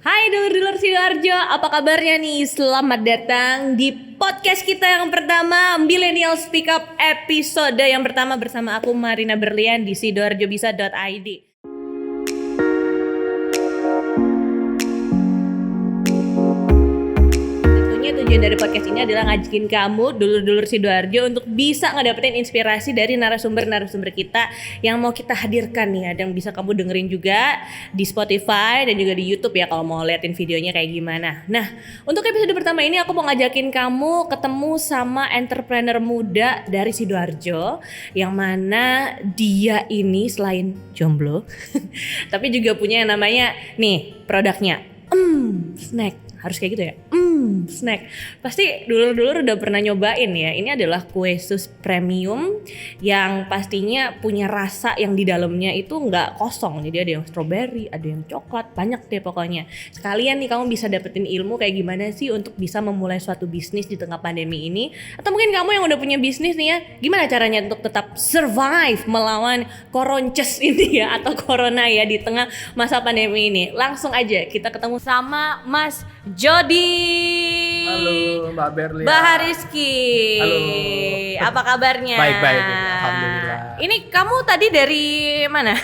Hai dulur-dulur Sidoarjo, apa kabarnya nih? Selamat datang di podcast kita yang pertama, Millennial Speak Up episode yang pertama bersama aku Marina Berlian di sidoarjobisa.id. Tujuan dari podcast ini adalah ngajakin kamu dulur-dulur Sidoarjo untuk bisa ngedapetin inspirasi dari narasumber-narasumber kita yang mau kita hadirkan nih. Ada yang bisa kamu dengerin juga di Spotify dan juga di YouTube ya kalau mau liatin videonya kayak gimana. Nah, untuk episode pertama ini aku mau ngajakin kamu ketemu sama entrepreneur muda dari Sidoarjo yang mana dia ini selain jomblo tapi juga punya yang namanya nih produknya snack. Harus kayak gitu ya, snack. Pasti dulur-dulur udah pernah nyobain ya. Ini adalah kue sus premium yang pastinya punya rasa yang di dalamnya itu nggak kosong. Jadi ada yang strawberry, ada yang coklat, banyak deh pokoknya. Sekalian nih kamu bisa dapetin ilmu kayak gimana sih untuk bisa memulai suatu bisnis di tengah pandemi ini. Atau mungkin kamu yang udah punya bisnis nih ya, gimana caranya untuk tetap survive melawan koronces ini ya, atau corona ya di tengah masa pandemi ini. Langsung aja kita ketemu sama Mas Jody. Halo Mbak Berlian. Mbak Hariski. Halo. Apa kabarnya? Baik, alhamdulillah. Ini kamu tadi dari mana?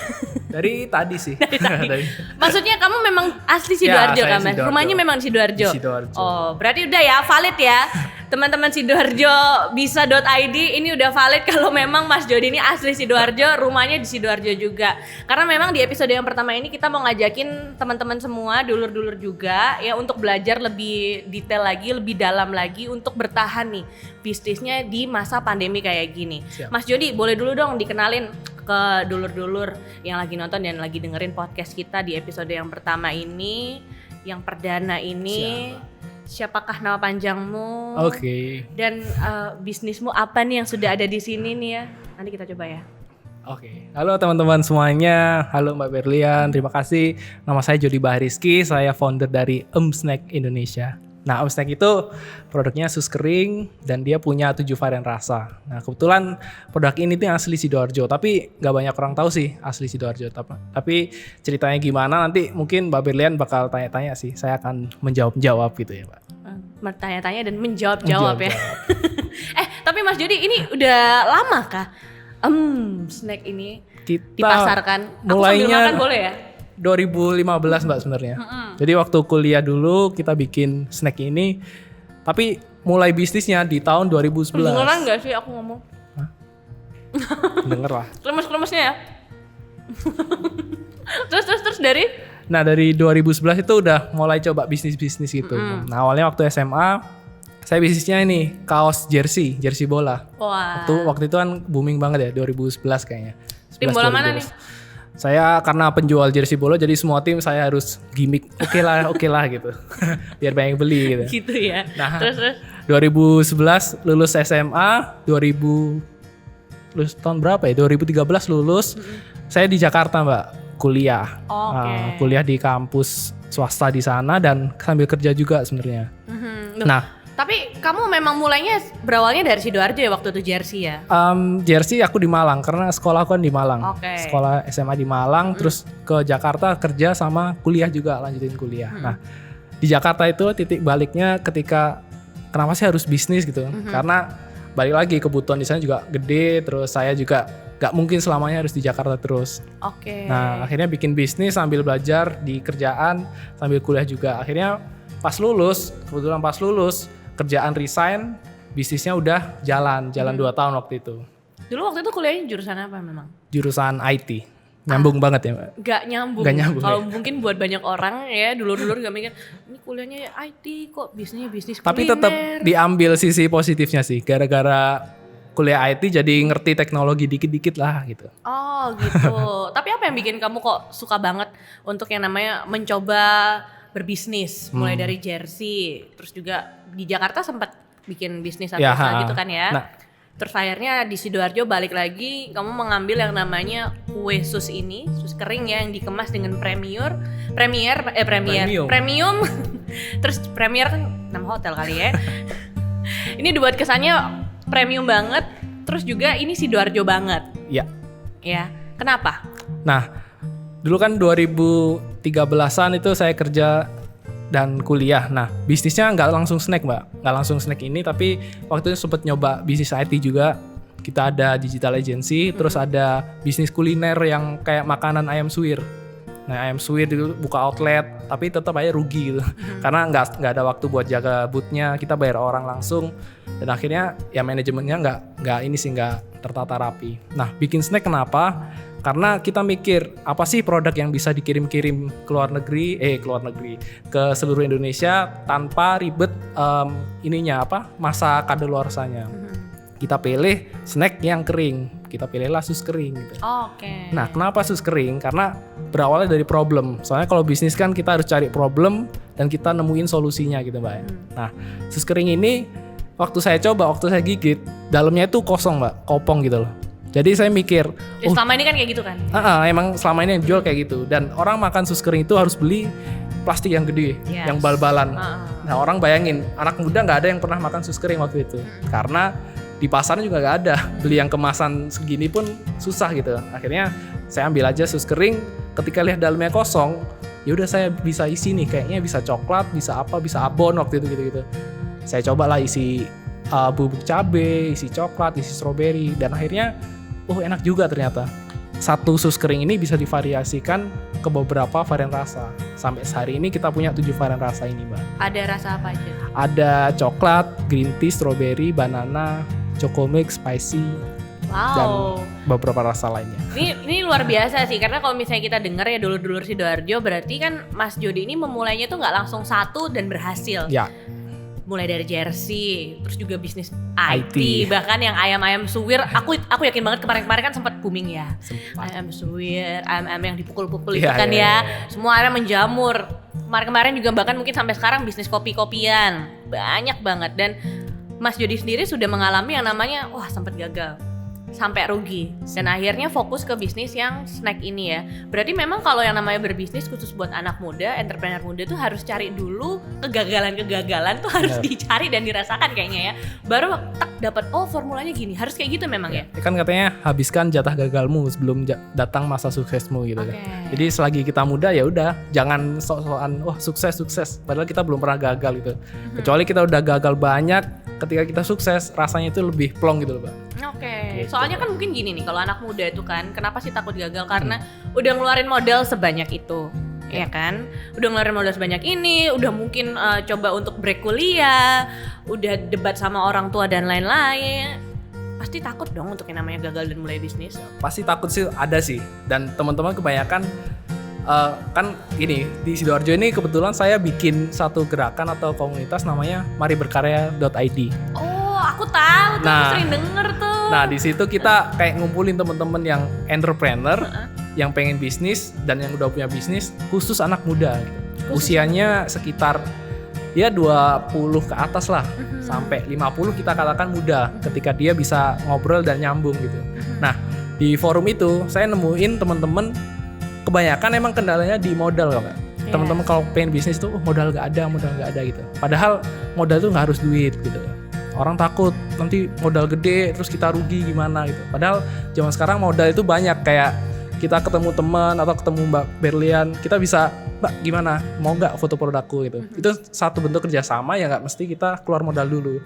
Dari tadi sih. Dari. Maksudnya kamu memang asli Sidoarjo kan, Mas? Rumahnya memang Sidoarjo. Sidoarjo. Oh, berarti udah ya valid ya. Teman-teman Sidoarjo bisa.id ini udah valid kalau memang Mas Jody ini asli Sidoarjo, rumahnya di Sidoarjo juga. Karena memang di episode yang pertama ini kita mau ngajakin teman-teman semua, dulur-dulur juga ya untuk belajar lebih detail lagi, lebih dalam lagi untuk bertahan nih bisnisnya di masa pandemi kayak gini. Siap. Mas Jody, boleh dulu dong dikenalin ke dulur-dulur yang lagi nonton dan lagi dengerin podcast kita di episode yang pertama ini, yang perdana ini. Siapakah nama panjangmu? Oke. Dan bisnismu apa nih yang sudah ada di sini nih ya? Nanti kita coba ya. Oke. Halo teman-teman semuanya. Halo Mbak Berlian. Terima kasih. Nama saya Jody Bahariski. Saya founder dari Snack Indonesia. Nah, Snack itu produknya sus kering dan dia punya 7 varian rasa. Nah, kebetulan produk ini tuh yang asli Sidoarjo, tapi nggak banyak orang tahu sih asli Sidoarjo. Tapi ceritanya gimana nanti mungkin Mbak Berlian bakal tanya-tanya sih. Saya akan menjawab gitu ya, Mbak. Bertanya-tanya dan menjawab ya. Tapi Mas Jody ini udah lama kah snack ini dipasarkan? Aku sambil makan boleh ya? 2015 Mbak sebenarnya. Jadi waktu kuliah dulu kita bikin snack ini, tapi mulai bisnisnya di tahun 2011. Dengeran gak sih aku ngomong? Hah? Denger lah. Klemes-klemesnya ya? terus dari? Nah dari 2011 itu udah mulai coba bisnis-bisnis gitu. Nah awalnya waktu SMA, saya bisnisnya ini kaos jersey bola. Wah. Waktu itu kan booming banget ya, 2011 kayaknya. Tim bola mana nih? Saya karena penjual jersey bola jadi semua tim saya harus gimmick oke lah gitu. Biar banyak yang beli gitu. Gitu ya. Nah, terus 2011 lulus SMA, lulus tahun berapa ya? 2013 lulus. Saya di Jakarta, Mbak, kuliah. Kuliah di kampus swasta di sana dan sambil kerja juga sebenarnya. Nah, tapi kamu memang mulainya berawalnya dari Sidoarjo ya waktu itu jersey ya? Jersey aku di Malang karena sekolah aku kan di Malang. Okay. Sekolah SMA di Malang, terus ke Jakarta kerja sama kuliah juga, lanjutin kuliah. Nah, di Jakarta itu titik baliknya ketika kenapa sih harus bisnis gitu? Karena balik lagi kebutuhan di sana juga gede, terus saya juga gak mungkin selamanya harus di Jakarta terus. Oke. Nah, akhirnya bikin bisnis sambil belajar di kerjaan, sambil kuliah juga. Akhirnya kebetulan pas lulus, kerjaan resign, bisnisnya udah jalan 2 tahun waktu itu. Dulu waktu itu kuliahnya jurusan apa memang? Jurusan IT. Nyambung banget ya, Mbak? Gak nyambung. Kalau mungkin buat banyak orang ya, dulur-dulur gak mikir, ini kuliahnya IT kok bisnisnya bisnis kuliner. Tapi tetap diambil sisi positifnya sih. Gara-gara kuliah IT jadi ngerti teknologi dikit-dikit lah gitu. Oh gitu. Tapi apa yang bikin kamu kok suka banget untuk yang namanya mencoba berbisnis? Mulai dari jersey, terus juga di Jakarta sempat bikin bisnis atau gitu kan ya. Nah, terus akhirnya di Sidoarjo balik lagi, kamu mengambil yang namanya kue sus ini, sus kering ya yang dikemas dengan premium. Terus premier kan nama hotel kali ya. Ini dibuat kesannya premium banget, terus juga ini Sidoarjo banget. Iya. Ya, kenapa? Nah, dulu kan 2013-an itu saya kerja dan kuliah. Nah, bisnisnya nggak langsung snack, Mbak. Nggak langsung snack ini, tapi waktu itu sempat nyoba bisnis IT juga. Kita ada digital agency, terus ada bisnis kuliner yang kayak makanan ayam suwir. Nah, ayam suwir itu buka outlet, tapi tetap aja rugi gitu. Karena nggak ada waktu buat jaga boothnya, kita bayar orang langsung. Dan akhirnya ya manajemennya nggak tertata rapi. Nah, bikin snack kenapa? Karena kita mikir apa sih produk yang bisa dikirim-kirim ke luar negeri ke seluruh Indonesia tanpa ribet masa kadaluarsanya. Kita pilih snack yang kering, kita pilihlah sus kering gitu. Oke. Nah, kenapa sus kering? Karena berawalnya dari problem. Soalnya kalau bisnis kan kita harus cari problem dan kita nemuin solusinya gitu, Mbak. Nah, sus kering ini waktu saya gigit, dalamnya itu kosong, Mbak, kopong gitu loh. Jadi saya mikir, selama ini kan kayak gitu kan? Emang selama ini yang jual kayak gitu. Dan orang makan sus kering itu harus beli plastik yang gede, yang bal-balan. Nah, orang bayangin, anak muda nggak ada yang pernah makan sus kering waktu itu. Karena di pasarnya juga nggak ada. Beli yang kemasan segini pun susah gitu. Akhirnya saya ambil aja sus kering. Ketika lihat dalamnya kosong, ya udah saya bisa isi nih. Kayaknya bisa coklat, bisa apa, bisa abon waktu itu gitu. Saya cobalah isi bubuk cabe, isi coklat, isi stroberi, dan akhirnya enak juga ternyata. Satu sus kering ini bisa divariasikan ke beberapa varian rasa. Sampai sehari ini kita punya 7 varian rasa ini, Mbak. Ada rasa apa aja? Ada coklat, green tea, strawberry, banana, choco mix, spicy, dan beberapa rasa lainnya. Ini luar biasa sih, karena kalau misalnya kita dengar ya dulur-dulur Sidoarjo, berarti kan Mas Jody ini memulainya tuh nggak langsung satu dan berhasil. Ya. Mulai dari jersey, terus juga bisnis IT, bahkan yang ayam-ayam suwir, aku yakin banget kemarin-kemarin kan sempat booming ya. Ayam suwir, ayam yang dipukul-pukul itu kan ya. Semua ayam menjamur. Kemarin-kemarin juga bahkan mungkin sampai sekarang bisnis kopi-kopian. Banyak banget, dan Mas Jody sendiri sudah mengalami yang namanya sempat gagal. Sampai rugi, dan akhirnya fokus ke bisnis yang snack ini ya. Berarti memang kalau yang namanya berbisnis khusus buat anak muda, entrepreneur muda tuh harus cari dulu kegagalan tuh dicari dan dirasakan kayaknya ya. Baru dapat formulanya gini, harus kayak gitu memang ya. Kan katanya habiskan jatah gagalmu sebelum datang masa suksesmu gitu kan. Jadi selagi kita muda ya udah jangan sok-sokan sukses padahal kita belum pernah gagal gitu. Kecuali kita udah gagal banyak, ketika kita sukses rasanya itu lebih plong gitu loh, Mbak. Gitu. Soalnya kan mungkin gini nih, kalau anak muda itu kan kenapa sih takut gagal, karena udah ngeluarin modal sebanyak itu. Ya kan, udah ngeluarin modal sebanyak ini, udah mungkin coba untuk break kuliah, udah debat sama orang tua dan lain-lain, pasti takut dong untuk yang namanya gagal dan mulai bisnis. Pasti takut sih, ada sih, dan teman-teman kebanyakan kan ini di Sidoarjo ini kebetulan saya bikin satu gerakan atau komunitas namanya mariberkarya.id. Aku tahu tuh, aku sering denger tuh. Nah, di situ kita kayak ngumpulin teman-teman yang entrepreneur, yang pengen bisnis dan yang udah punya bisnis, khusus anak muda gitu. Usianya sekitar ya 20 ke atas lah, sampai 50 kita katakan muda, ketika dia bisa ngobrol dan nyambung gitu. Nah, di forum itu saya nemuin teman-teman kebanyakan emang kendalanya di modal kan, Kak. Teman-teman kalau pengen bisnis tuh modal gak ada gitu. Padahal modal tuh nggak harus duit gitu. Orang takut nanti modal gede terus kita rugi gimana gitu. Padahal zaman sekarang modal itu banyak, kayak kita ketemu teman atau ketemu Mbak Berlian, kita bisa, Mbak gimana, mau nggak foto produkku gitu. Itu satu bentuk kerjasama ya, nggak mesti kita keluar modal dulu.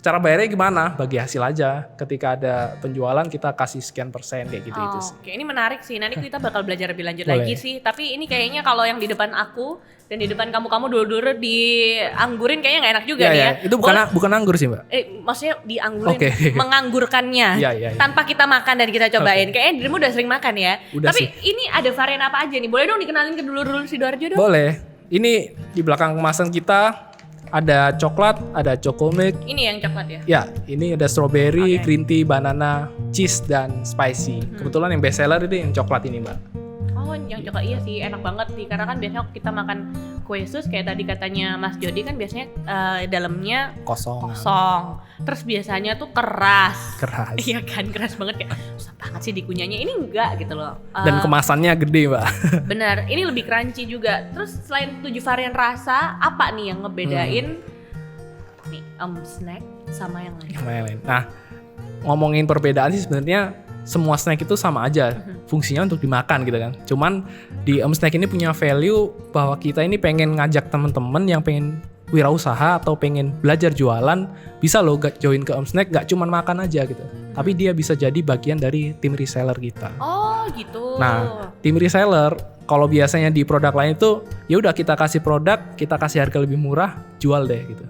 Cara bayarnya gimana? Bagi hasil aja. Ketika ada penjualan kita kasih sekian persen kayak gitu itu sih. Oke, ini menarik sih. Nanti kita bakal belajar lebih lanjut lagi sih. Tapi ini kayaknya kalau yang di depan aku dan di depan kamu dulu dianggurin kayaknya nggak enak juga nih ya. Itu bukan anggur sih, Mbak. Maksudnya dianggurin, menganggurkannya tanpa kita makan dan kita cobain. Kayaknya dirimu udah sering makan ya. Tapi ini ada varian apa aja nih? Boleh dong dikenalin ke dulur-dulur Sidoarjo dong? Boleh. Ini di belakang kemasan kita ada coklat, ada choco mix. Ini yang coklat ya? Ya, ini ada strawberry, green tea, banana, cheese, dan spicy. Kebetulan yang best seller ini yang coklat ini, Mbak. Oh, yang coklat iya sih, enak banget sih. Karena kan biasanya kita makan kue sus kayak tadi katanya Mas Jody kan biasanya dalamnya kosong. Terus biasanya tuh keras. Iya kan, keras banget, kayak susah banget sih dikunyahnya. Ini enggak gitu loh. Dan kemasannya gede, Mbak. Bener, ini lebih crunchy juga. Terus selain 7 varian rasa, apa nih yang ngebedain nih snack sama yang lain? Nah, ngomongin perbedaan sih sebenarnya semua snack itu sama aja, fungsinya untuk dimakan gitu kan. Cuman di Snack ini punya value bahwa kita ini pengen ngajak teman-teman yang pengen wirausaha atau pengen belajar jualan, bisa loh join ke Snack, gak cuman makan aja gitu. Tapi dia bisa jadi bagian dari tim reseller kita. Oh gitu. Nah, tim reseller kalau biasanya di produk lain itu ya udah kita kasih produk, kita kasih harga lebih murah, jual deh gitu.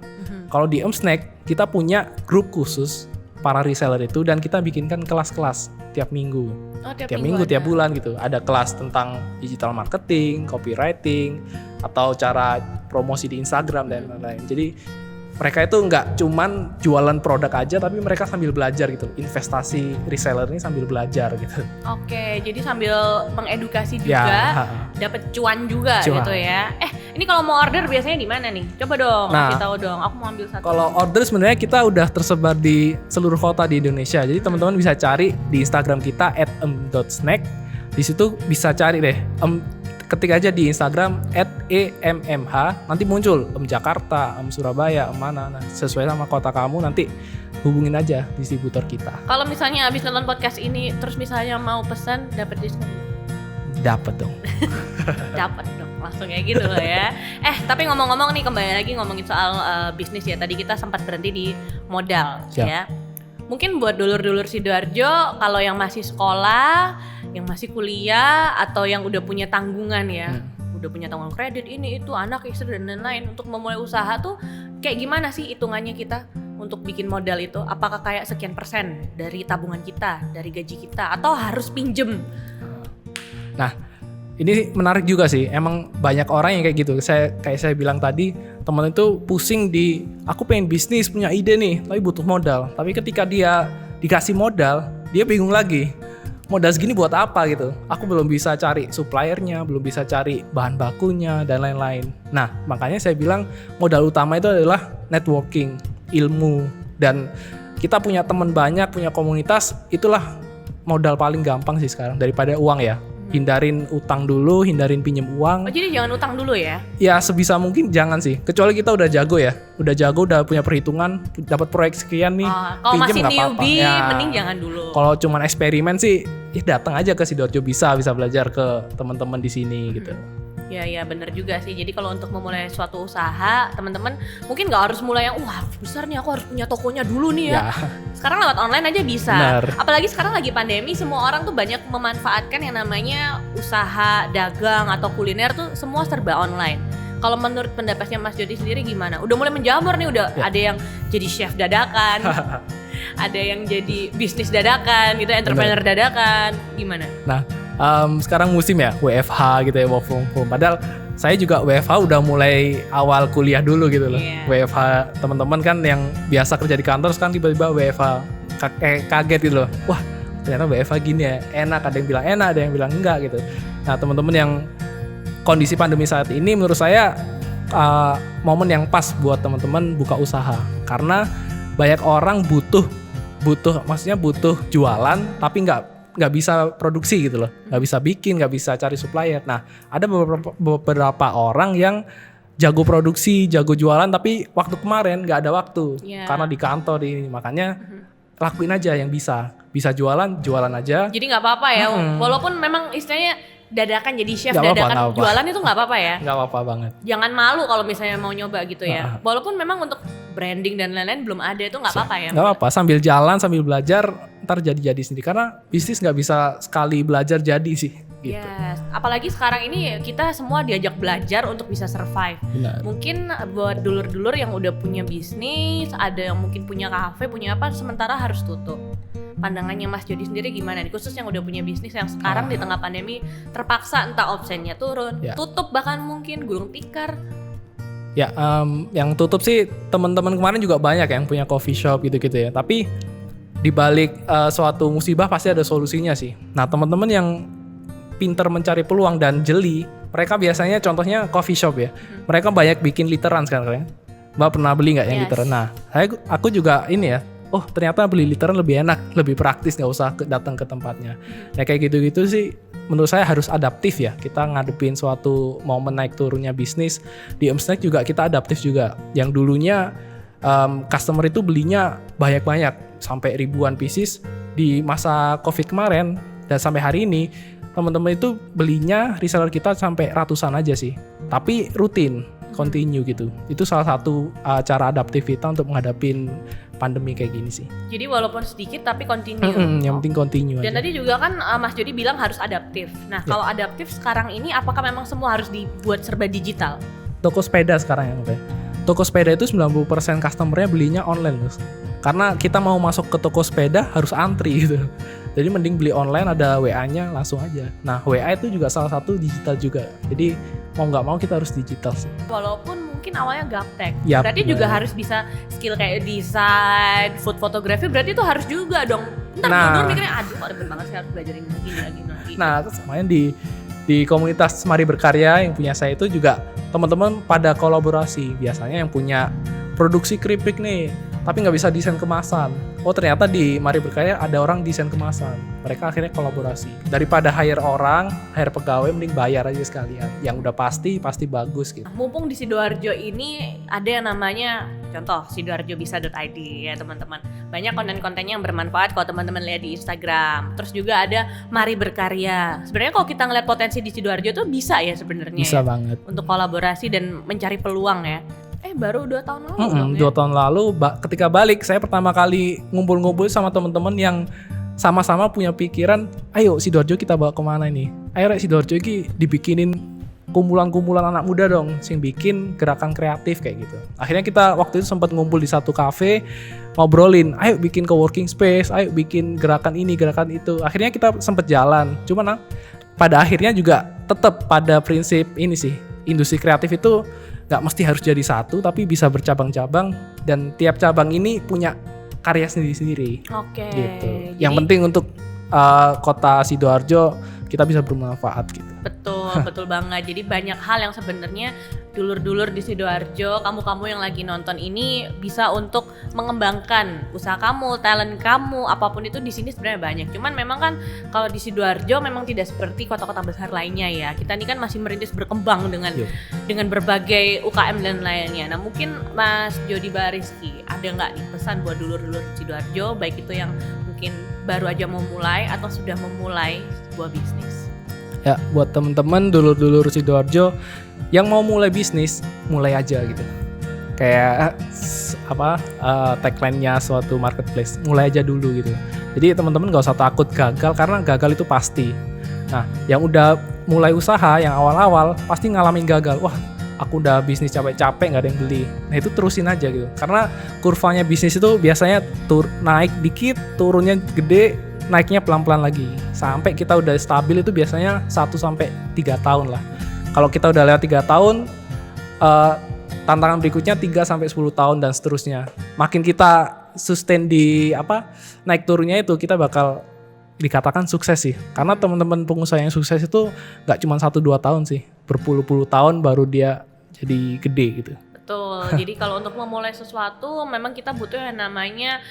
Kalau di Snack kita punya grup khusus para reseller itu dan kita bikinkan kelas-kelas tiap minggu. Oh, tiap minggu, tiap bulan gitu. Ada kelas tentang digital marketing, copywriting, atau cara promosi di Instagram dan lain-lain. Jadi mereka itu nggak cuman jualan produk aja, tapi mereka sambil belajar gitu. Investasi reseller ini sambil belajar gitu. Oke, jadi sambil mengedukasi juga, dapat cuan juga gitu ya. Ini kalau mau order biasanya di mana nih? Coba dong, kasih tahu dong. Aku mau ambil satu. Kalau order sebenarnya kita udah tersebar di seluruh kota di Indonesia. Jadi teman-teman bisa cari di Instagram kita @em.snack. Di situ bisa cari deh. Ketik aja di Instagram @emmh, nanti muncul Jakarta, Surabaya, mana. Nah, sesuai sama kota kamu nanti hubungin aja distributor kita. Kalau misalnya abis nonton podcast ini terus misalnya mau pesan dapat diskon? Dapat dong. Dapat dong, langsung kayak gitu loh ya. Tapi ngomong-ngomong nih, kembali lagi ngomongin soal bisnis ya. Tadi kita sempat berhenti di modal. Siap. Ya. Mungkin buat dulur-dulur Sidoarjo, kalau yang masih sekolah, yang masih kuliah, atau yang udah punya tanggungan ya, udah punya tanggungan kredit ini itu, anak, istri dan lain-lain, untuk memulai usaha tuh kayak gimana sih hitungannya kita untuk bikin modal itu? Apakah kayak sekian persen dari tabungan kita, dari gaji kita, atau harus pinjem? Nah, ini menarik juga sih. Emang banyak orang yang kayak gitu. Kayak saya bilang tadi, teman itu pusing aku pengen bisnis, punya ide nih, tapi butuh modal. Tapi ketika dia dikasih modal, dia bingung lagi. Modal segini buat apa gitu? Aku belum bisa cari suppliernya, belum bisa cari bahan bakunya dan lain-lain. Nah, makanya saya bilang modal utama itu adalah networking, ilmu, dan kita punya teman banyak, punya komunitas, itulah modal paling gampang sih sekarang daripada uang ya. Hindarin utang dulu, hindarin pinjem uang. Oh, jadi jangan utang dulu ya? Ya sebisa mungkin jangan sih. Kecuali kita udah jago ya. Udah punya perhitungan, dapat proyek sekian nih. Kalau masih pinjem newbie, ya, mending jangan dulu. Kalau cuman eksperimen sih, ya datang aja ke Sidoarjo, bisa belajar ke teman-teman di sini gitu. Ya bener juga sih. Jadi kalau untuk memulai suatu usaha, teman-teman mungkin nggak harus mulai yang wah besar nih, aku harus punya tokonya dulu nih ya. Sekarang lewat online aja bisa. Bener. Apalagi sekarang lagi pandemi, semua orang tuh banyak memanfaatkan yang namanya usaha dagang atau kuliner tuh semua serba online. Kalau menurut pendapatnya Mas Jody sendiri gimana? Udah mulai menjamur nih, ada yang jadi chef dadakan, ada yang jadi bisnis dadakan gitu, entrepreneur dadakan, gimana? Nah, sekarang musim ya WFH gitu ya, work from home. Padahal saya juga WFH udah mulai awal kuliah dulu gitu loh. WFH teman-teman kan yang biasa kerja di kantor sekarang tiba-tiba WFH kaget gitu loh. Wah, ternyata WFH gini ya, enak. Ada yang bilang enak, ada yang bilang enggak gitu. Nah, teman-teman yang kondisi pandemi saat ini menurut saya momen yang pas buat teman-teman buka usaha, karena banyak orang butuh maksudnya butuh jualan tapi nggak bisa produksi gitu loh, nggak bisa bikin, nggak bisa cari supplier. Nah, ada beberapa orang yang jago produksi, jago jualan, tapi waktu kemarin nggak ada waktu karena di kantor ini. Makanya lakuin aja yang bisa jualan aja. Jadi nggak apa-apa ya, walaupun memang istilahnya dadakan jadi chef dadakan jualan itu nggak apa-apa ya. Nggak apa-apa banget. Jangan malu kalau misalnya mau nyoba gitu ya. Walaupun memang untuk branding dan lain-lain belum ada, itu nggak apa-apa ya. Nggak apa-apa, sambil jalan sambil belajar ntar jadi sendiri, karena bisnis nggak bisa sekali belajar jadi sih. Gitu. Yes, apalagi sekarang ini kita semua diajak belajar untuk bisa survive. Benar. Mungkin buat dulur-dulur yang udah punya bisnis, ada yang mungkin punya kafe, punya apa, sementara harus tutup. Pandangannya Mas Jody sendiri gimana nih, khusus yang udah punya bisnis yang sekarang di tengah pandemi terpaksa entah omsetnya turun, tutup, bahkan mungkin gulung tikar. Ya, yang tutup sih teman-teman kemarin juga banyak yang punya coffee shop gitu-gitu ya. Tapi di balik suatu musibah pasti ada solusinya sih. Nah, teman-teman yang pinter mencari peluang dan jeli, mereka biasanya contohnya coffee shop ya. Mereka banyak bikin literan sekarang ya. Mbak pernah beli nggak yang literan? Nah, aku juga ini ya. Oh, ternyata beli literan lebih enak, lebih praktis, nggak usah datang ke tempatnya. Nah, kayak gitu-gitu sih menurut saya harus adaptif ya. Kita ngadepin suatu momen naik turunnya bisnis. Di Snack juga kita adaptif juga. Yang dulunya customer itu belinya banyak-banyak sampai ribuan pieces, di masa Covid kemarin dan sampai hari ini teman-teman itu belinya reseller kita sampai ratusan aja sih. Tapi rutin, continue gitu. Itu salah satu cara adaptif kita untuk menghadapin pandemi kayak gini sih. Jadi walaupun sedikit tapi continue. Yang penting continue Dan aja. tadi juga kan Mas Jody bilang harus adaptif. Nah, kalau adaptif sekarang ini apakah memang semua harus dibuat serba digital? Toko sepeda sekarang ya, Mbak. Toko sepeda itu 90% customer-nya belinya online, Mas. Karena kita mau masuk ke toko sepeda harus antri gitu. Jadi mending beli online, ada WA-nya langsung aja. Nah, WA itu juga salah satu digital juga. Jadi mau nggak mau kita harus digital sih. Walaupun mungkin awalnya gaptek. Yap, Berarti juga benar. harus bisa skill kayak desain, food photography, berarti itu harus juga dong. Ntar mundur mikirnya, aduh kok ribet banget sih harus belajar ini lagi. Nah, terus kemarin di komunitas Mari Berkarya yang punya saya itu juga teman-teman pada kolaborasi. Biasanya yang punya produksi keripik nih, tapi nggak bisa desain kemasan. Oh ternyata di Mari Berkarya ada orang desain kemasan. Mereka akhirnya kolaborasi. Daripada hire orang, hire pegawai, mending bayar aja sekalian. Yang udah pasti bagus gitu. Mumpung di Sidoarjo ini ada yang namanya contoh sidoarjobisa.id ya teman-teman. Banyak konten-kontennya yang bermanfaat kalau teman-teman lihat di Instagram. Terus juga ada Mari Berkarya. Sebenarnya kalau kita ngeliat potensi di Sidoarjo tuh bisa ya sebenarnya. Bisa ya, banget. untuk kolaborasi dan mencari peluang ya. Baru 2 tahun lalu dong ya? 2 tahun lalu ketika balik saya pertama kali ngumpul-ngumpul sama teman-teman yang sama-sama punya pikiran, ayo Sidoarjo kita bawa kemana ini? Ayo Sidoarjo ini dibikinin kumpulan-kumpulan anak muda dong, sing bikin gerakan kreatif kayak gitu. Akhirnya kita waktu itu sempat ngumpul di satu kafe, ngobrolin, ayo bikin coworking space, ayo bikin gerakan ini, gerakan itu. Akhirnya kita sempat jalan. Cuman pada akhirnya juga tetap pada prinsip ini sih, industri kreatif itu nggak mesti harus jadi satu, tapi bisa bercabang-cabang dan tiap cabang ini punya karya sendiri-sendiri. Oke. Gitu. Jadi, Yang penting untuk kota Sidoarjo kita bisa bermanfaat gitu. betul banget. Jadi banyak hal yang sebenarnya dulur-dulur di Sidoarjo, kamu-kamu yang lagi nonton ini bisa untuk mengembangkan usaha kamu, talent kamu, apapun itu di sini sebenarnya banyak. Cuman memang kan kalau di Sidoarjo memang tidak seperti kota-kota besar lainnya ya. Kita ini kan masih merintis berkembang dengan berbagai UKM dan lainnya. Nah mungkin Mas Jody Bariski ada nggak nih pesan buat dulur-dulur Sidoarjo, baik itu yang mungkin baru aja mau mulai atau sudah memulai sebuah bisnis? Ya, buat temen-temen dulur-dulur Sidoarjo yang mau mulai bisnis, mulai aja gitu. Kayak tagline-nya suatu marketplace, mulai aja dulu gitu. Jadi teman-teman gak usah takut gagal, karena gagal itu pasti. Nah, yang udah mulai usaha, yang awal-awal pasti ngalamin gagal. Wah, aku udah bisnis capek-capek gak ada yang beli. Nah itu terusin aja gitu. Karena kurvanya bisnis itu biasanya naik dikit, turunnya gede, naiknya pelan-pelan lagi. Sampai kita udah stabil itu biasanya 1-3 tahun lah. Kalau kita udah lewat 3 tahun, tantangan berikutnya 3-10 tahun dan seterusnya. Makin kita sustain di naik turunnya itu, kita bakal dikatakan sukses sih. Karena teman-teman pengusaha yang sukses itu gak cuma 1-2 tahun sih. Berpuluh-puluh tahun baru dia jadi gede gitu. Betul, jadi kalau untuk memulai sesuatu memang kita butuh yang namanya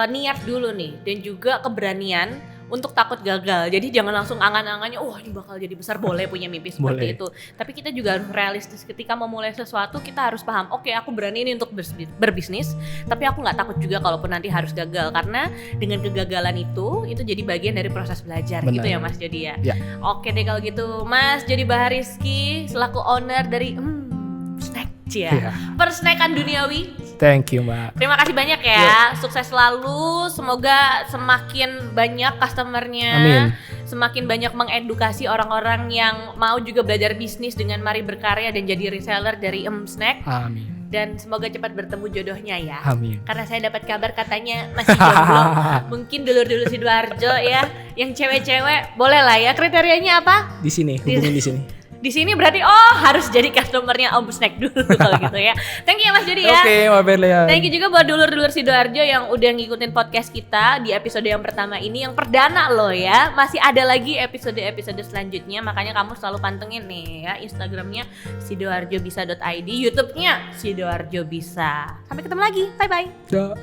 niat dulu nih, dan juga keberanian untuk takut gagal. Jadi jangan langsung angan-angannya, ini bakal jadi besar, boleh punya mimpi seperti itu. Tapi kita juga harus realistis ketika memulai sesuatu, kita harus paham, oke, aku berani ini untuk berbisnis, tapi aku nggak takut juga kalaupun nanti harus gagal, karena dengan kegagalan itu jadi bagian dari proses belajar. Benar. Gitu ya Mas Jody ya. Ya. Oke deh kalau gitu, Mas Jody Bariski selaku owner dari Snack Iya. Persnakan Duniawi. Thank you, Mbak. Terima kasih banyak ya. Sukses selalu. Semoga semakin banyak customernya. Amin. Semakin banyak mengedukasi orang-orang yang mau juga belajar bisnis dengan Mari Berkarya dan jadi reseller dari Snack. Amin. Dan semoga cepat bertemu jodohnya ya. Amin. Karena saya dapat kabar katanya masih jomblo. Mungkin dulur-dulur Sidoarjo ya, yang cewek-cewek boleh lah ya. Kriterianya apa? Di sini, hubungin di sini. Di sini berarti harus jadi customernya Om Snack dulu kalau gitu ya. Thank you ya Mas Jody ya. Oke, Mbak Berlian. Thank you juga buat dulur-dulur Sidoarjo yang udah ngikutin podcast kita di episode yang pertama ini, yang perdana loh ya. Masih ada lagi episode-episode selanjutnya, makanya kamu selalu pantengin nih ya Instagramnya sidoarjobisa.id, YouTube-nya Sidoarjo Bisa. Sampai ketemu lagi, bye-bye. Ya.